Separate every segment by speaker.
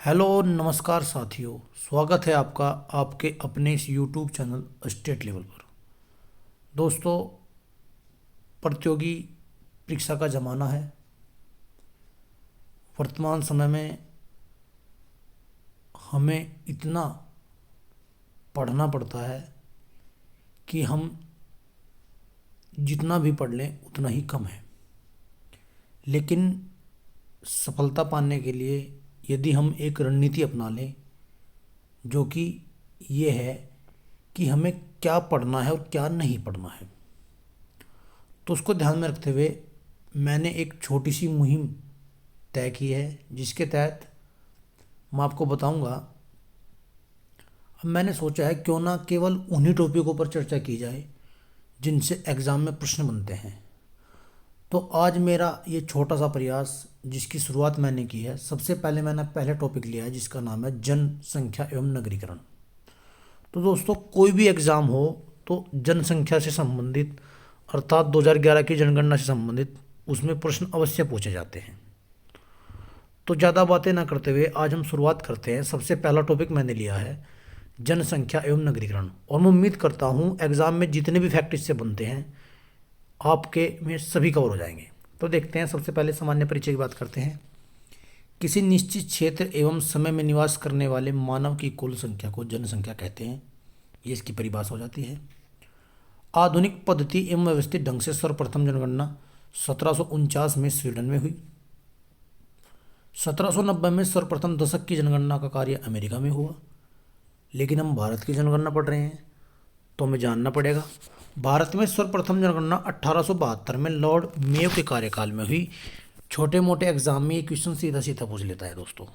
Speaker 1: Hello नमस्कार साथियों। स्वागत है आपका आपके अपने इस यूट्यूब चैनल स्टेट लेवल पर। दोस्तों, प्रतियोगी परीक्षा का ज़माना है। वर्तमान समय में हमें इतना पढ़ना पड़ता है कि हम जितना भी पढ़ लें उतना ही कम है। लेकिन सफलता पाने के लिए यदि हम एक रणनीति अपना लें, जो कि ये है कि हमें क्या पढ़ना है और क्या नहीं पढ़ना है, तो उसको ध्यान में रखते हुए मैंने एक छोटी सी मुहिम तय की है, जिसके तहत मैं आपको बताऊंगा। अब मैंने सोचा है क्यों ना केवल उन्हीं टॉपिकों पर चर्चा की जाए जिनसे एग्ज़ाम में प्रश्न बनते हैं। तो आज मेरा ये छोटा सा प्रयास, जिसकी शुरुआत मैंने की है, सबसे पहले मैंने पहले टॉपिक लिया है जिसका नाम है जनसंख्या एवं नगरीकरण। तो दोस्तों, कोई भी एग्ज़ाम हो तो जनसंख्या से संबंधित, अर्थात 2011 की जनगणना से संबंधित उसमें प्रश्न अवश्य पूछे जाते हैं। तो ज़्यादा बातें ना करते हुए आज हम शुरुआत करते हैं। सबसे पहला टॉपिक मैंने लिया है जनसंख्या एवं नगरीकरण, और मैं उम्मीद करता हूँ एग्ज़ाम में जितने भी फैक्ट इससे बनते हैं आपके में सभी कवर हो जाएंगे। तो देखते हैं, सबसे पहले सामान्य परिचय की बात करते हैं। किसी निश्चित क्षेत्र एवं समय में निवास करने वाले मानव की कुल संख्या को जनसंख्या कहते हैं। ये इसकी परिभाषा हो जाती है। आधुनिक पद्धति एवं व्यवस्थित ढंग से सर्वप्रथम जनगणना 1749 में स्वीडन में हुई। 1790 में सर्वप्रथम दशक की जनगणना का कार्य अमेरिका में हुआ। लेकिन हम भारत की जनगणना पढ़ रहे हैं तो हमें जानना पड़ेगा, भारत में सर्वप्रथम जनगणना 1872 में लॉर्ड मेयो के कार्यकाल में हुई। छोटे मोटे एग्जाम में ये क्वेश्चन सीधा सीधा पूछ लेता है दोस्तों।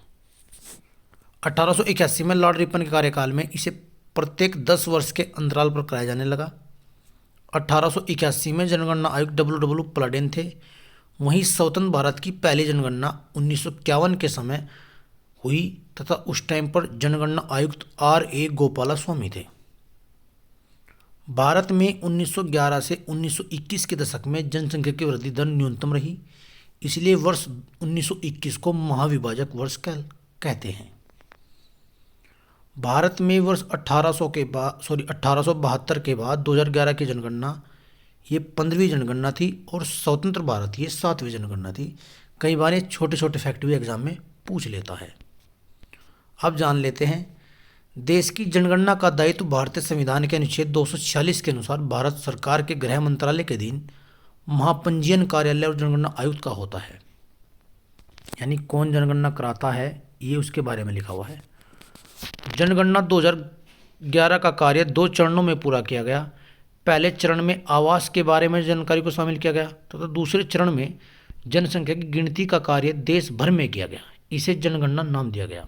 Speaker 1: 1881 में लॉर्ड रिपन के कार्यकाल में इसे प्रत्येक 10 वर्ष के अंतराल पर कराया जाने लगा। 1881 में जनगणना आयुक्त डब्ल्यू प्लाडेन थे। वहीं स्वतंत्र भारत की पहली जनगणना 1951 के समय हुई तथा उस टाइम पर जनगणना आयुक्त R.A. गोपाला स्वामी थे। भारत में 1911 से 1921 के दशक में जनसंख्या की वृद्धि दर न्यूनतम रही, इसलिए वर्ष 1921 को महाविभाजक वर्ष कहते हैं। भारत में वर्ष 1872 के बाद 2011 की जनगणना ये 15वीं जनगणना थी और स्वतंत्र भारत ये 7वीं जनगणना थी। कई बार ये छोटे छोटे फैक्ट भी एग्जाम में पूछ लेता है। अब जान लेते हैं, देश की जनगणना का दायित्व भारतीय संविधान के अनुच्छेद 246 के अनुसार भारत सरकार के गृह मंत्रालय के अधीन महापंजीयन कार्यालय और जनगणना आयुक्त का होता है। यानी कौन जनगणना कराता है ये उसके बारे में लिखा हुआ है। जनगणना 2011 का कार्य 2 चरणों में पूरा किया गया। पहले चरण में आवास के बारे में जानकारी को शामिल किया गया तथा दूसरे चरण में जनसंख्या की गिनती का कार्य देश भर में किया गया। इसे जनगणना नाम दिया गया।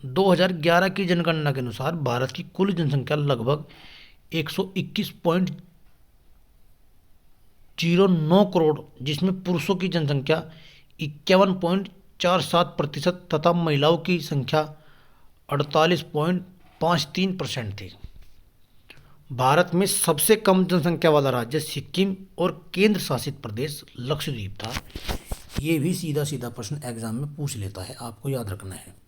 Speaker 1: 2011 की जनगणना के अनुसार भारत की कुल जनसंख्या लगभग 121.09 करोड़, जिसमें पुरुषों की जनसंख्या 51.47% तथा महिलाओं की संख्या 48.53% थी। भारत में सबसे कम जनसंख्या वाला राज्य सिक्किम और केंद्र शासित प्रदेश लक्षद्वीप था। ये भी सीधा सीधा प्रश्न एग्जाम में पूछ लेता है, आपको याद रखना है।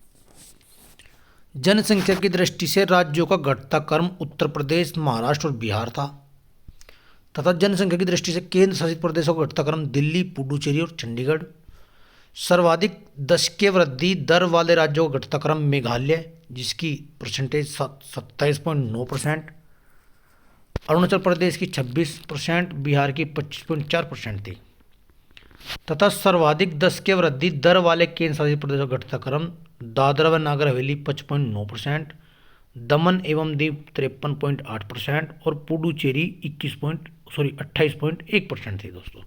Speaker 1: जनसंख्या की दृष्टि से राज्यों का घटता क्रम उत्तर प्रदेश, महाराष्ट्र और बिहार था तथा जनसंख्या की दृष्टि से केंद्र शासित प्रदेशों का घटता क्रम दिल्ली, पुडुचेरी और चंडीगढ़। सर्वाधिक दशकीय वृद्धि दर वाले राज्यों का घटता क्रम मेघालय, जिसकी परसेंटेज 27.9%, अरुणाचल प्रदेश की 26%, बिहार की 25.4% थी तथा सर्वाधिक दशकीय वृद्धि दर वाले केंद्र शासित प्रदेशों का घटता क्रम दादरा व नागर हवेली 25.9%, दमन एवं दीव 53.8% और पुडुचेरी 28.1% थी दोस्तों।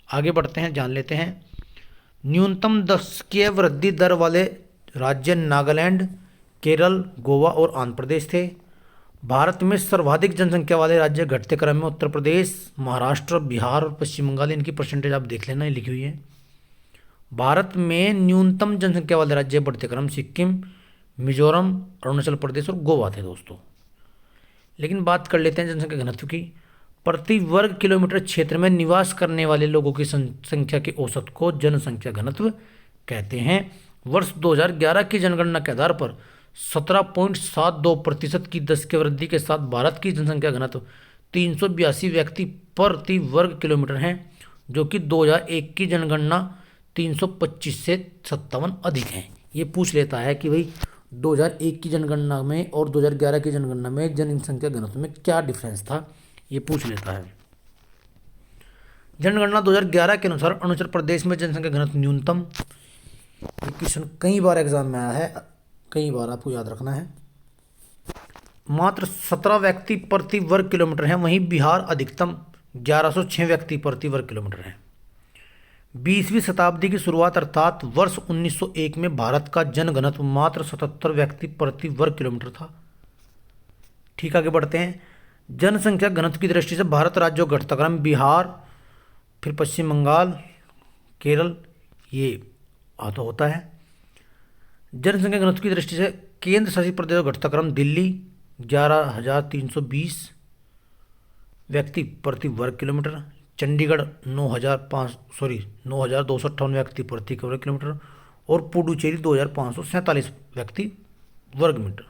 Speaker 1: आगे बढ़ते हैं, जान लेते हैं। न्यूनतम दशकीय वृद्धि दर वाले राज्य नागालैंड, केरल, गोवा और आंध्र प्रदेश थे। भारत में सर्वाधिक जनसंख्या वाले राज्य घटते क्रम में उत्तर प्रदेश, महाराष्ट्र, बिहार और पश्चिम बंगाल। इनकी परसेंटेज आप देख लेना, लिखी हुई है। भारत में न्यूनतम जनसंख्या वाले राज्य बढ़ते क्रम सिक्किम, मिजोरम, अरुणाचल प्रदेश और गोवा थे दोस्तों। लेकिन बात कर लेते हैं जनसंख्या घनत्व की। प्रति वर्ग किलोमीटर क्षेत्र में निवास करने वाले लोगों की संख्या के औसत को जनसंख्या घनत्व कहते हैं। वर्ष 2011 की जनगणना के आधार पर 17.72% की 10 के वृद्धि के साथ भारत की जनसंख्या घनत्व 382 व्यक्ति प्रति वर्ग किलोमीटर है, जो कि 2001 की जनगणना 325 से 57 अधिक है। ये पूछ लेता है कि भाई 2001 की जनगणना में और 2011 की जनगणना में जनसंख्या घनत्व में क्या डिफरेंस था, ये पूछ लेता है। जनगणना 2011 के अनुसार अरुणाचल प्रदेश में जनसंख्या घनत्व न्यूनतम, ये क्वेश्चन कई बार एग्जाम में आया है, कई बार आपको याद रखना है, मात्र 17 व्यक्ति प्रति वर्ग किलोमीटर है। वहीं बिहार अधिकतम 1106 व्यक्ति प्रति वर्ग किलोमीटर है। 20वीं शताब्दी की शुरुआत अर्थात वर्ष 1901 में भारत का जनघनत्व मात्र 77 व्यक्ति प्रति वर्ग किलोमीटर था। ठीक, आगे बढ़ते हैं। जनसंख्या घनत्व की दृष्टि से भारत राज्यों का घटता क्रम बिहार, फिर पश्चिम बंगाल, केरल, ये आता होता है। जनसंख्या घनत्व की दृष्टि से केंद्र शासित प्रदेशों का घटता क्रम दिल्ली 11,320 व्यक्ति प्रति वर्ग किलोमीटर, चंडीगढ़ 9,258 व्यक्ति प्रति वर्ग किलोमीटर और पुडुचेरी 2,547 व्यक्ति वर्ग मीटर।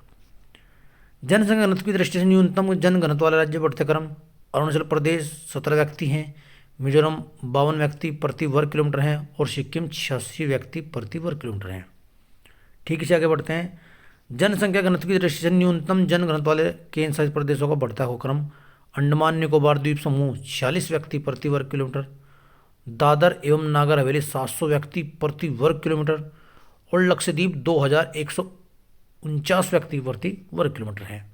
Speaker 1: जनसंख्या घनत्व की दृष्टि से न्यूनतम जन घनत्व वाले राज्य बढ़ते क्रम अरुणाचल प्रदेश 17 व्यक्ति हैं, मिजोरम 52 व्यक्ति प्रति वर्ग किलोमीटर हैं और सिक्किम 86 व्यक्ति प्रति वर्ग किलोमीटर हैं। ठीक, इसे आगे बढ़ते हैं। जनसंख्या घनत्व की दृष्टि से न्यूनतम जन घनत्व वाले केंद्र शासित प्रदेशों का बढ़ता हुआ क्रम अंडमान निकोबार द्वीप समूह 46 व्यक्ति प्रति वर्ग किलोमीटर, दादर एवं नागर हवेली 700 व्यक्ति प्रति वर्ग किलोमीटर और लक्षद्वीप 2,149 व्यक्ति प्रति वर्ग किलोमीटर है।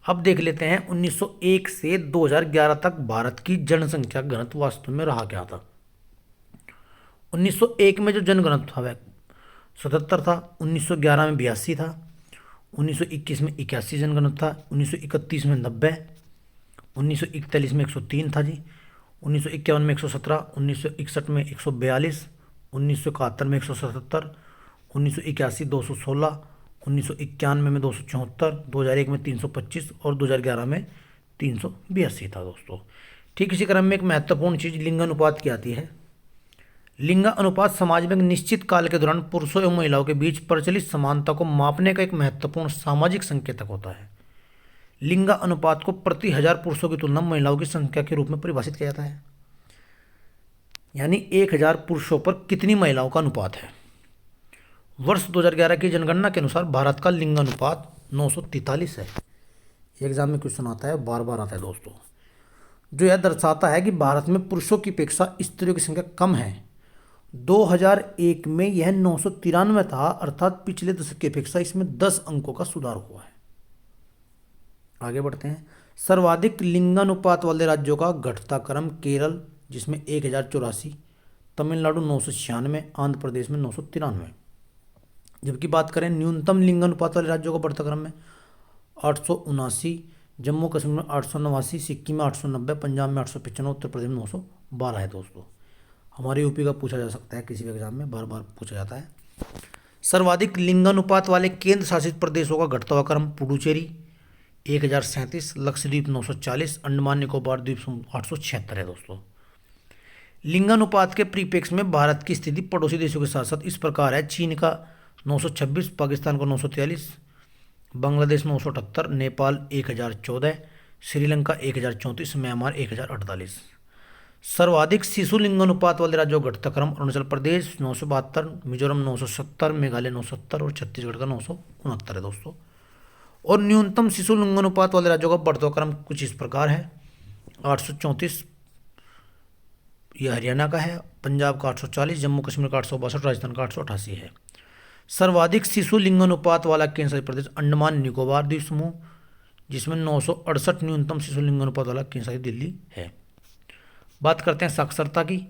Speaker 1: अब देख लेते हैं 1901 से 2011 तक भारत की जनसंख्या घनत्व वास्तव में रहा क्या था। 1901 में जो जनघनत्व था वह 77 था, 1911 में 82 था, 1921 में 81 जनघनत्व था, 1931 में 90, 1941 में 103 था जी, 1951 में 117, 1961 में 142, 1971 में 177, 1981 216, 1991 में 274, 2001 में 325 और 2011 में 382 था दोस्तों। ठीक इसी क्रम में एक महत्वपूर्ण चीज़ लिंगानुपात की आती है। लिंगानुपात समाज में एक निश्चित काल के दौरान पुरुषों एवं महिलाओं के बीच प्रचलित समानता को मापने का एक महत्वपूर्ण सामाजिक संकेतक होता है। लिंगानुपात को प्रति 1000 पुरुषों की तुलना महिलाओं की संख्या के रूप में परिभाषित किया जाता है, यानी 1000 पुरुषों पर कितनी महिलाओं का अनुपात है। वर्ष 2011 की जनगणना के अनुसार भारत का लिंगानुपात 943 है। एग्जाम में क्वेश्चन आता है, बार बार आता है दोस्तों, जो यह दर्शाता है कि भारत में पुरुषों की अपेक्षा स्त्रियों की संख्या कम है। 2001 में यह 993 था, अर्थात पिछले दशक की अपेक्षा इसमें 10 अंकों का सुधार हुआ है। आगे बढ़ते हैं। सर्वाधिक लिंगानुपात वाले राज्यों का घटता क्रम केरल जिसमें 1084, तमिलनाडु 996, आंध्र प्रदेश में 993। जबकि बात करें न्यूनतम लिंगानुपात वाले राज्यों का बढ़ता क्रम में 879, जम्मू कश्मीर में 889, सिक्किम में 890, पंजाब में 895, उत्तर प्रदेश में 912 है दोस्तों। हमारे यूपी का पूछा जा सकता है किसी भी एग्जाम में, बार बार पूछा जाता है। सर्वाधिक लिंगानुपात वाले केंद्र शासित प्रदेशों का घटता हुआ क्रम पुडुचेरी 1037, लक्षद्वीप 940, अंडमान निकोबार द्वीप समूह 876 है दोस्तों। लिंगानुपात के परिप्रेक्ष्य में भारत की स्थिति पड़ोसी देशों के साथ साथ इस प्रकार है। चीन का 926, पाकिस्तान का 943, बांग्लादेश 978, नेपाल 1014, श्रीलंका 1034, म्यांमार 1048। सर्वाधिक शिशु लिंगानुपात वाले राज्यों का घटता क्रम अरुणाचल प्रदेश 972, मिजोरम 970, मेघालय 970 और छत्तीसगढ़ का 969 है दोस्तों। और न्यूनतम शिशु लिंगानुपात वाले राज्यों का बढ़ता क्रम कुछ इस प्रकार है। 834 यह हरियाणा का है, पंजाब का 840, जम्मू कश्मीर का 862, राजस्थान का 888 है। सर्वाधिक शिशु लिंगानुपात वाला केंद्र शासित प्रदेश अंडमान निकोबार द्वीप समूह जिसमें 968 न्यूनतम शिशु लिंगानुपात वाला केंद्र शासित दिल्ली है। बात करते हैं साक्षरता की।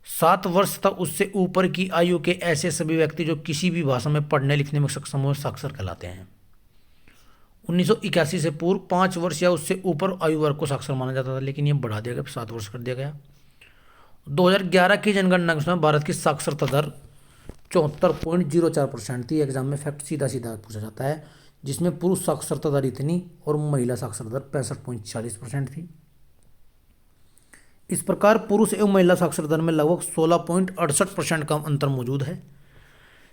Speaker 1: 7 वर्ष तक उससे ऊपर की आयु के ऐसे सभी व्यक्ति जो किसी भी भाषा में पढ़ने लिखने में सक्षम हो साक्षर कहलाते हैं। 1981 से पूर्व 5 वर्ष या उससे ऊपर आयु वर्ग को साक्षर माना जाता था, लेकिन यह बढ़ा दिया गया, 7 वर्ष कर दिया गया। 2011 की जनगणना के समय भारत की साक्षरता दर 74.04% थी। एग्जाम में फैक्ट सीधा सीधा पूछा जाता है, जिसमें पुरुष साक्षरता दर इतनी और महिला साक्षरता दर 65.40% थी। इस प्रकार पुरुष एवं महिला साक्षरता दर में लगभग 16.68% का अंतर मौजूद है।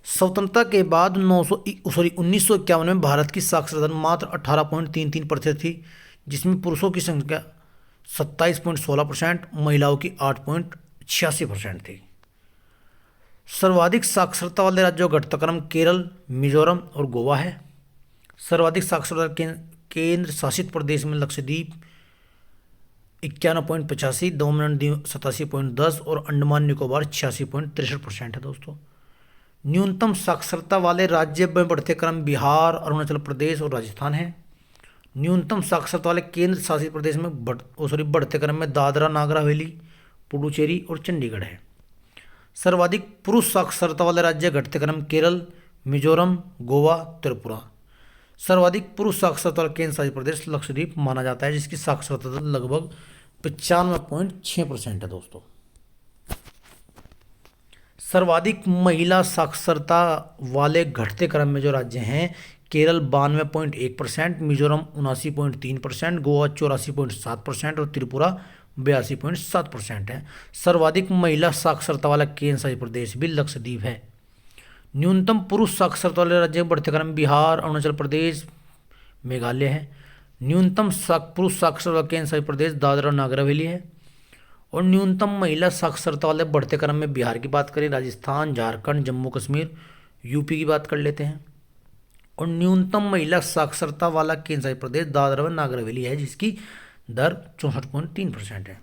Speaker 1: स्वतंत्रता के बाद 1951 में भारत की साक्षरता दर मात्र 18.33% थी, जिसमें पुरुषों की संख्या 27.16%, महिलाओं की 8.86% थी। सर्वाधिक साक्षरता वाले राज्यों का घटता क्रम केरल, मिजोरम और गोवा है। सर्वाधिक साक्षरता केंद्र शासित प्रदेश में लक्षद्वीप 91.85, दमन दीव 87.10 और अंडमान निकोबार 86.63% है दोस्तों। न्यूनतम साक्षरता वाले राज्य में बढ़ते क्रम बिहार, अरुणाचल प्रदेश और राजस्थान है। न्यूनतम साक्षरता वाले केंद्र शासित प्रदेश में बढ़ते क्रम में दादरा नागर हवेली, पुडुचेरी और चंडीगढ़ है। सर्वाधिक पुरुष साक्षरता वाले राज्य घटते क्रम केरल, मिजोरम, गोवा, त्रिपुरा। सर्वाधिक पुरुष साक्षरता वाला केंद्र शासित प्रदेश लक्षद्वीप माना जाता है, जिसकी साक्षरता दर लगभग 95.6% है दोस्तों। सर्वाधिक महिला साक्षरता वाले घटते क्रम में जो राज्य हैं, केरल 92.1%, मिजोरम 79.3%, गोवा 84.7% और त्रिपुरा 82.7% है। सर्वाधिक महिला साक्षरता वाला केंद्र शासित प्रदेश भी लक्षद्वीप है। न्यूनतम पुरुष साक्षरता वाले राज्य बढ़ते क्रम बिहार, अरुणाचल प्रदेश, मेघालय है। न्यूनतम पुरुष साक्षरता वाला केंद्र शासित प्रदेश दादरा नागर हवेली है। और न्यूनतम महिला साक्षरता वाले बढ़ते क्रम में बिहार की बात करें, राजस्थान, झारखंड, जम्मू कश्मीर, यूपी की बात कर लेते हैं। और न्यूनतम महिला साक्षरता वाला केंद्र शासित प्रदेश दादरा व नागर हवेली है, जिसकी दर 64.3% है।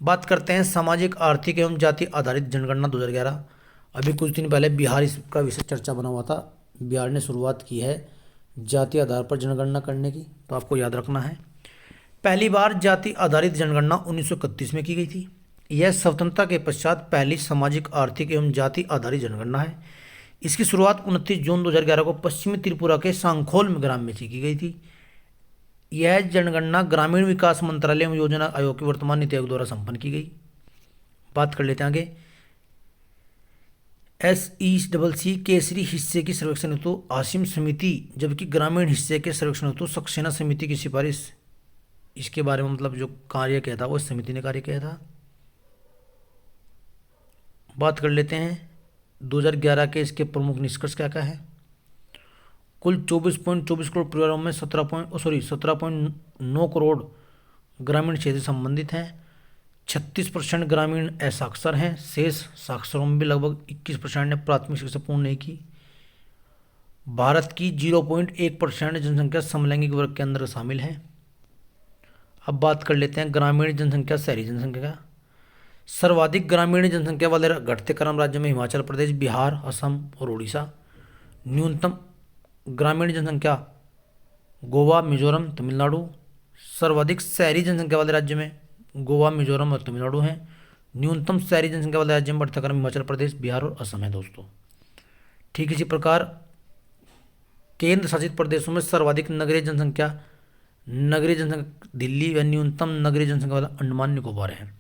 Speaker 1: बात करते हैं सामाजिक, आर्थिक एवं जाति आधारित जनगणना 2011। अभी कुछ दिन पहले बिहार इसका विषय चर्चा बना हुआ था। बिहार ने शुरुआत की है जाति आधार पर जनगणना करने की, तो आपको याद रखना है। पहली बार जाति आधारित जनगणना 1931 में की गई थी। यह स्वतंत्रता के पश्चात पहली सामाजिक, आर्थिक एवं जाति आधारित जनगणना है। इसकी शुरुआत 29 जून 2011 को पश्चिमी त्रिपुरा के सांखोल ग्राम में की गई थी। यह जनगणना ग्रामीण विकास मंत्रालय एवं योजना आयोग के वर्तमान नीति आयोग द्वारा संपन्न की गई। बात कर लेते हैं आगे। SECC केसरी हिस्से की सर्वेक्षण हेतु आसिम समिति, जबकि ग्रामीण हिस्से के सर्वेक्षण हेतु सक्सेना समिति की सिफारिश, इसके बारे में मतलब जो कार्य किया था वो इस समिति ने कार्य किया था। बात कर लेते हैं 2011 के इसके प्रमुख निष्कर्ष क्या क्या है। कुल 24.24 करोड़ परिवारों में 17.9 करोड़ ग्रामीण क्षेत्र से संबंधित हैं। 36% ग्रामीण असाक्षर हैं। शेष साक्षरों में भी लगभग 21% ने प्राथमिक शिक्षा पूर्ण नहीं की। भारत की 0.1% जनसंख्या समलैंगिक वर्ग के अंदर शामिल है। अब बात कर लेते हैं ग्रामीण जनसंख्या, शहरी जनसंख्या का। सर्वाधिक ग्रामीण जनसंख्या वाले घटते क्रम राज्यों में हिमाचल प्रदेश, बिहार, असम और उड़ीसा। न्यूनतम ग्रामीण जनसंख्या गोवा, मिजोरम, तमिलनाडु। सर्वाधिक शहरी जनसंख्या वाले राज्य में गोवा, मिजोरम और तमिलनाडु हैं। न्यूनतम शहरी जनसंख्या वाले राज्य में बढ़ता क्रम हिमाचल प्रदेश, बिहार और असम है दोस्तों। ठीक इसी प्रकार केंद्र शासित प्रदेशों में सर्वाधिक नगरीय जनसंख्या दिल्ली व न्यूनतम नगरीय जनसंख्या वाला अंडमान निकोबार है।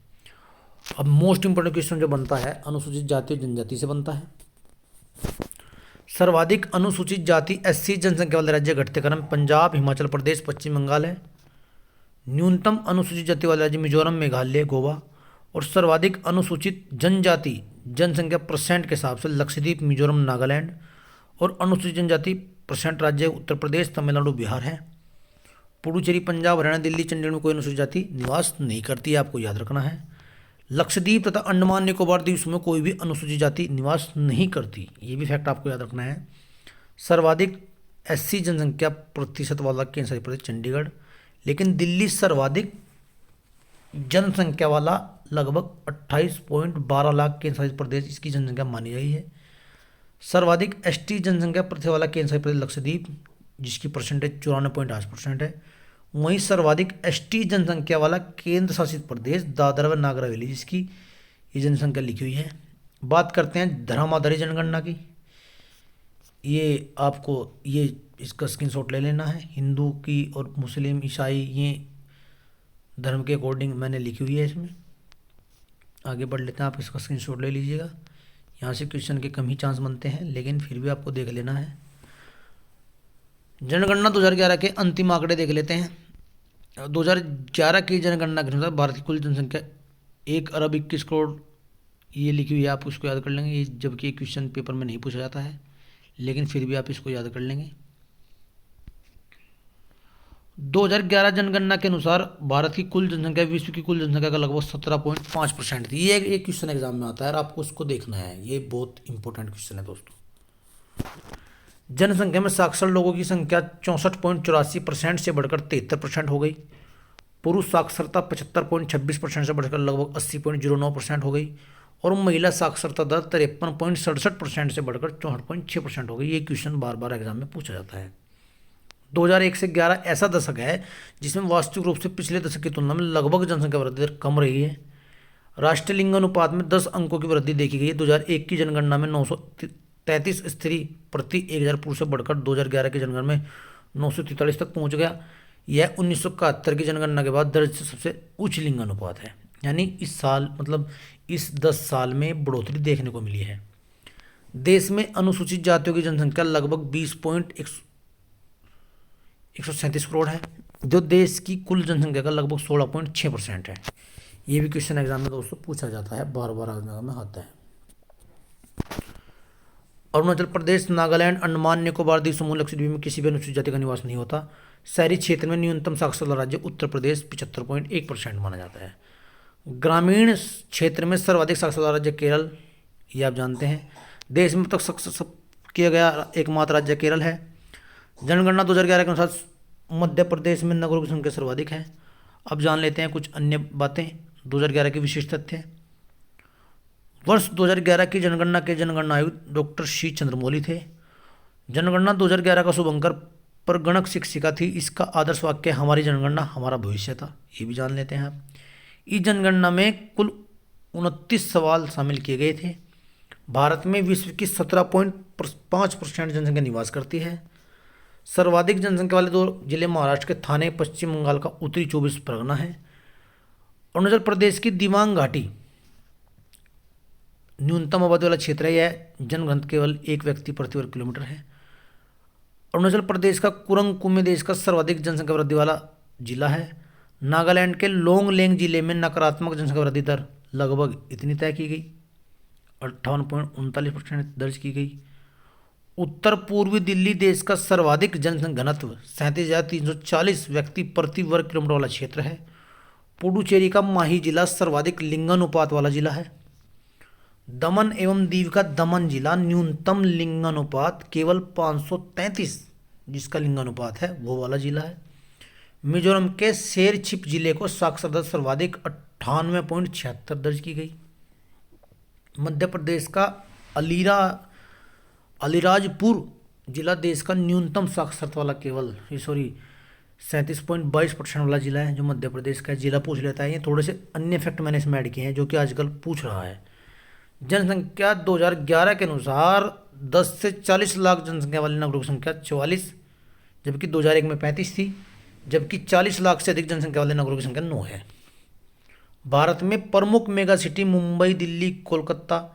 Speaker 1: अब मोस्ट इंपोर्टेंट क्वेश्चन जो बनता है अनुसूचित जाति और जनजाति से बनता है। सर्वाधिक अनुसूचित जाति SC जनसंख्या वाले राज्य घटते क्रम पंजाब, हिमाचल प्रदेश, पश्चिम बंगाल है। न्यूनतम अनुसूचित जाति वाले राज्य मिजोरम, मेघालय, गोवा। और सर्वाधिक अनुसूचित जनजाति जनसंख्या परसेंट के हिसाब से लक्षद्वीप, मिजोरम, नागालैंड। और अनुसूचित जनजाति परसेंट राज्य उत्तर प्रदेश, तमिलनाडु, बिहार है। पुडुचेरी, पंजाब, हरियाणा, दिल्ली, चंडीगढ़ में कोई अनुसूचित जाति निवास नहीं करती है, आपको याद रखना है। लक्षद्वीप तथा अंडमान निकोबार द्वीप में कोई भी अनुसूचित जाति निवास नहीं करती, ये भी फैक्ट आपको याद रखना है। सर्वाधिक SC जनसंख्या प्रतिशत वाला केंद्र शासित प्रदेश चंडीगढ़, लेकिन दिल्ली सर्वाधिक जनसंख्या वाला लगभग 28.12 लाख केंद्र शासित प्रदेश इसकी जनसंख्या मानी गई है। सर्वाधिक ST जनसंख्या प्रति वाला केंद्र शासित प्रदेश लक्षद्वीप, जिसकी परसेंटेज 94.8% है। वहीं सर्वाधिक ST जनसंख्या वाला केंद्र शासित प्रदेश दादरा व नागर हवेली, जिसकी ये जनसंख्या लिखी हुई है। बात करते हैं धर्म आधारित जनगणना की। ये आपको इसका स्क्रीनशॉट ले लेना है। हिंदू की और मुस्लिम, ईसाई, ये धर्म के अकॉर्डिंग मैंने लिखी हुई है इसमें। आगे बढ़ लेते हैं, आप इसका स्क्रीनशॉट ले लीजिएगा। यहाँ से क्वेश्चन के कम ही चांस बनते हैं, लेकिन फिर भी आपको देख लेना है। जनगणना 2011 के अंतिम आंकड़े देख लेते हैं। 2011 की जनगणना के अनुसार भारत की कुल जनसंख्या 1 अरब 21 करोड़ ये लिखी हुई है, आप उसको याद कर लेंगे, ये जबकि क्वेश्चन पेपर में नहीं पूछा जाता है, लेकिन फिर भी आप इसको याद कर लेंगे। 2011 जनगणना के अनुसार भारत की कुल जनसंख्या विश्व की कुल जनसंख्या का लगभग 17.5% थी। ये एक क्वेश्चन एग्जाम में आता है और आपको उसको देखना है, ये बहुत इंपॉर्टेंट क्वेश्चन है दोस्तों। जनसंख्या में साक्षर लोगों की संख्या 64.84% से बढ़कर 73% हो गई। पुरुष साक्षरता 75.26% से बढ़कर लगभग 80.09% हो गई। और महिला साक्षरता दर 53.67% से बढ़कर 64.6% हो गई। ये क्वेश्चन बार बार एग्जाम में पूछा जाता है। 2001 से 11 ऐसा दशक है जिसमें वास्तविक रूप से पिछले दशक की तुलना में लगभग जनसंख्या वृद्धि दर कम रही है। राष्ट्रीय लिंग अनुपात में 10 अंकों की वृद्धि देखी गई है। 2001 की जनगणना में 933 स्त्री प्रति 1000 पुरुष से बढ़कर 2011 की जनगणना में 943 तक पहुंच गया। यह 1971 की जनगणना के बाद दर्ज सबसे उच्च लिंग अनुपात है। यानी इस साल मतलब इस 10 साल में बढ़ोतरी देखने को मिली है। देश में अनुसूचित जातियों की जनसंख्या लगभग 20.137 करोड़ है, जो देश की कुल जनसंख्या का लगभग 16.6% है। ये भी क्वेश्चन एग्जाम में दोस्तों पूछा जाता है, बार बार एग्जाम में आता है। अरुणाचल प्रदेश, नागालैंड, अंडमान निकोबार द्वीप समूह, लक्षद्वीप में किसी भी अनुसूचित जाति का निवास नहीं होता। शहरी क्षेत्र में न्यूनतम साक्षरता राज्य उत्तर प्रदेश 75.1% माना जाता है। ग्रामीण क्षेत्र में सर्वाधिक साक्षरता राज्य केरल, ये आप जानते हैं। देश में अब तक सक्सेस किया गया एकमात्र राज्य केरल है। जनगणना 2011 के अनुसार मध्य प्रदेश में नगरों की संख्या सर्वाधिक है। अब जान लेते हैं कुछ अन्य बातें, 2011 की विशेष तथ्य। वर्ष 2011 की जनगणना के जनगणना आयुक्त डॉक्टर सी चंद्रमौली थे। जनगणना 2011 का शुभंकर पर गणक शिक्षिका थी। इसका आदर्श वाक्य हमारी जनगणना हमारा भविष्य था, ये भी जान लेते हैं आप। इस जनगणना में कुल 29 सवाल शामिल किए गए थे। भारत में विश्व की 17.5% जनसंख्या निवास करती है। सर्वाधिक जनसंख्या वाले 2 जिले महाराष्ट्र के थाने, पश्चिम बंगाल का उत्तरी 24 परगना है। अरुणाचल प्रदेश की दिबांग घाटी न्यूनतम आबादी वाला क्षेत्र है। यह जनघनत्व केवल 1 व्यक्ति प्रति वर्ग किलोमीटर है। अरुणाचल प्रदेश का कुरंग कुमे देश का सर्वाधिक जनसंख्या वृद्धि वाला जिला है। नागालैंड के लोंगलेंग जिले में नकारात्मक जनसंख्या वृद्धि दर लगभग इतनी तय की गई, 58.39% दर्ज की गई। उत्तर पूर्वी दिल्ली देश का सर्वाधिक जनसंख्या घनत्व 37,340 व्यक्ति प्रति वर्ग किलोमीटर वाला क्षेत्र है। पुडुचेरी का माही जिला सर्वाधिक लिंगानुपात वाला जिला है। दमन एवं दीव का दमन जिला न्यूनतम लिंगानुपात केवल 533 जिसका लिंगानुपात है वो वाला जिला है। मिजोरम के शेरछिप जिले को साक्षरता सर्वाधिक 98.76 दर्ज की गई। मध्य प्रदेश का अलीराजपुर जिला देश का न्यूनतम साक्षरता वाला केवल 37.22% वाला जिला है, जो मध्य प्रदेश का जिला पूछ लेता है। ये थोड़े से अन्य फैक्ट मैंने इसमें ऐड किए हैं जो कि आजकल पूछ रहा है। जनसंख्या 2011 के अनुसार 10 से 40 लाख जनसंख्या वाले नगरों की संख्या 44, जबकि 2001 में 35 थी, जबकि 40 लाख से अधिक जनसंख्या वाले नगरों की संख्या 9 है। भारत में प्रमुख मेगा सिटी मुंबई, दिल्ली, कोलकाता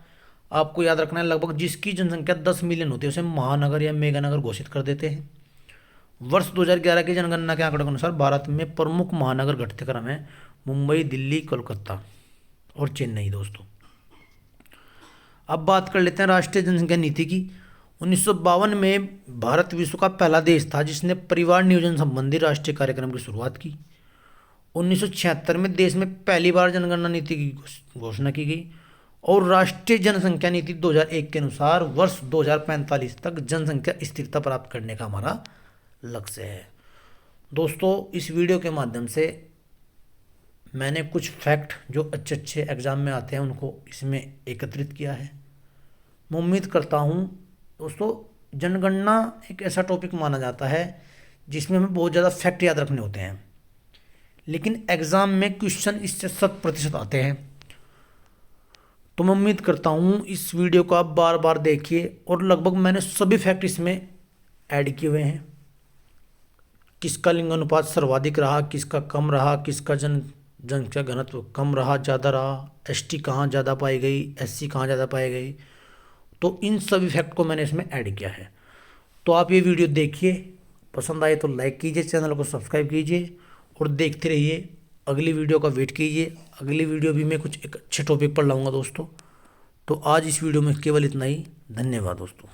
Speaker 1: आपको याद रखना है। लगभग जिसकी जनसंख्या 10 मिलियन होती है उसे महानगर या मेगा नगर घोषित कर देते हैं। वर्ष 2011 की जनगणना के आंकड़ों के अनुसार भारत में प्रमुख महानगर घटते क्रम है मुंबई, दिल्ली, कोलकाता और चेन्नई। दोस्तों अब बात कर लेते हैं राष्ट्रीय जनसंख्या नीति की। 1952 में भारत विश्व का पहला देश था जिसने परिवार नियोजन संबंधी राष्ट्रीय कार्यक्रम की शुरुआत की। 1976 में देश में पहली बार जनगणना नीति की घोषणा की गई और राष्ट्रीय जनसंख्या नीति 2001 के अनुसार वर्ष 2045 तक जनसंख्या स्थिरता प्राप्त करने का हमारा लक्ष्य है। दोस्तों इस वीडियो के माध्यम से मैंने कुछ फैक्ट जो अच्छे अच्छे एग्जाम में आते हैं उनको इसमें एकत्रित किया है। मैं उम्मीद करता हूँ दोस्तों, जनगणना एक ऐसा टॉपिक माना जाता है जिसमें हमें बहुत ज़्यादा फैक्ट याद रखने होते हैं, लेकिन एग्ज़ाम में क्वेश्चन इससे 100% आते हैं। तो मैं उम्मीद करता हूँ इस वीडियो को आप बार बार देखिए और लगभग मैंने सभी फैक्ट इसमें ऐड किए हुए हैं। किसका लिंगानुपात सर्वाधिक रहा, किसका कम रहा, किसका जनसंख्या घनत्व कम रहा, ज़्यादा रहा, एसटी कहाँ ज़्यादा पाई गई, एससी कहाँ ज़्यादा पाई गई, तो इन सभी फैक्ट को मैंने इसमें ऐड किया है। तो आप ये वीडियो देखिए, पसंद आए तो लाइक कीजिए, चैनल को सब्सक्राइब कीजिए और देखते रहिए। अगली वीडियो का वेट कीजिए। अगली वीडियो भी मैं कुछ एक अच्छे टॉपिक पर लाऊंगा दोस्तों। तो आज इस वीडियो में केवल इतना ही। धन्यवाद दोस्तों।